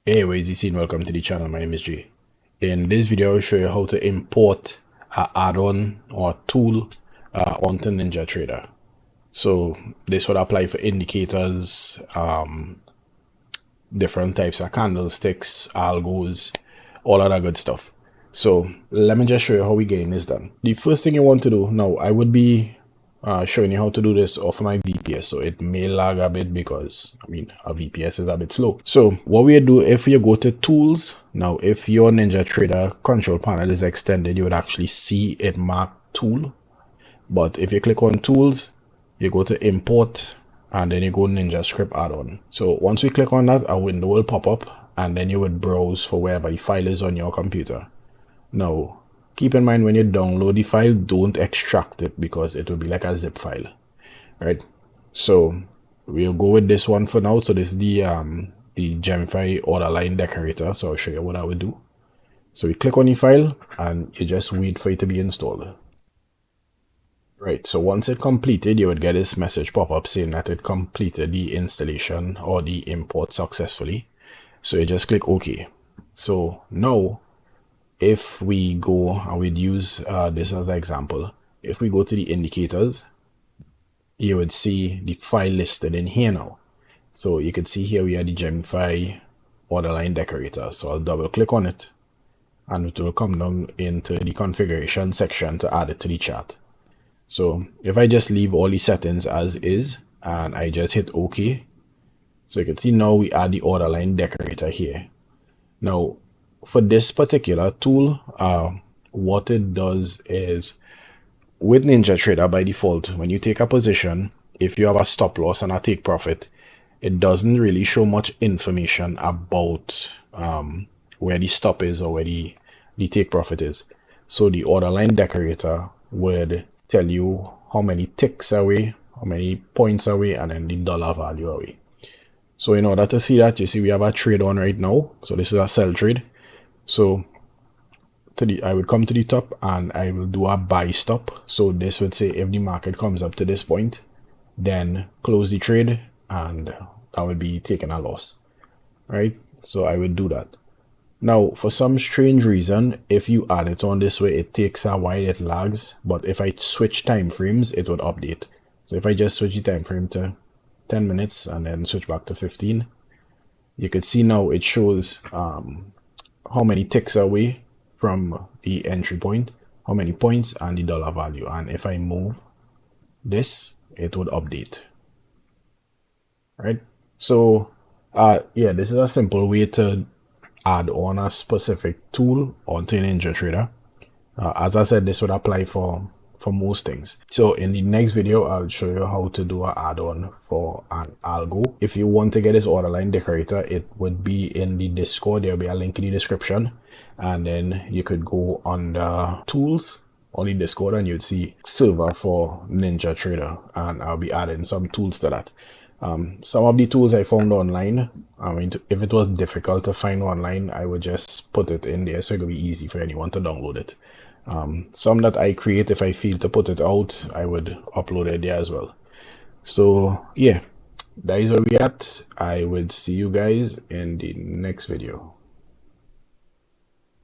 Hey, where is you seen? Welcome to the channel. My name is Jay. In this video, I'll show you how to import an add-on or tool onto NinjaTrader. So this would apply for indicators, different types of candlesticks, algos, all of that good stuff. So let me just show you how we getting this done. The first thing you want to do now, I would be showing you how to do this off my VPS, so it may lag a bit because a VPS is a bit slow. So what we do, if you go to tools, now if your NinjaTrader control panel is extended, you would actually see it marked tool. But if you click on tools, you go to import and then you go NinjaScript add-on. So once we click on that, a window will pop up and then you would browse for wherever the file is on your computer. Now keep in mind, when you download the file, don't extract it because it will be like a zip file, right? So we'll go with this one for now. So this is the Gemify order line decorator. So I'll show you what I would do. So we click on the file and you just wait for it to be installed. Right, so once it completed, you would get this message pop up saying that it completed the installation or the import successfully. So you just click OK. So now if we go and we'd use this as an example, if we go to the indicators, you would see the file listed in here now. So you can see here we are the Gemify order line decorator. So I'll double click on it and it will come down into the configuration section to add it to the chart. So if I just leave all the settings as is and I just hit OK, so you can see now we add the order line decorator here. Now for this particular tool, what it does is, with NinjaTrader by default, when you take a position, if you have a stop loss and a take profit, it doesn't really show much information about where the stop is or where the take profit is. So the order line decorator would tell you how many ticks away, how many points away, and then the dollar value away. So in order to see that, you see we have a trade on right now. So this is a sell trade. So I would come to the top and I will do a buy stop. So this would say if the market comes up to this point, then close the trade, and that would be taking a loss, right? So I would do that. Now for some strange reason, if you add it on this way, it takes a while, it lags. But if I switch time frames, it would update. So if I just switch the time frame to 10 minutes and then switch back to 15, you could see now it shows how many ticks away from the entry point, how many points, and the dollar value. And if I move this, it would update, right? So yeah, this is a simple way to add on a specific tool onto NinjaTrader. As I said, this would apply for most things. So in the next video, I'll show you how to do an add-on for an algo. If you want to get this order line decorator, it would be in the Discord. There'll be a link in the description, and then you could go under tools on the Discord and you'd see server for NinjaTrader, and I'll be adding some tools to that. Some of the tools I found online, if it was difficult to find online, I would just put it in there so it would be easy for anyone to download it. Some that I create, if I feel to put it out, I would upload it there as well. So yeah, that is where we at. I will see you guys in the next video.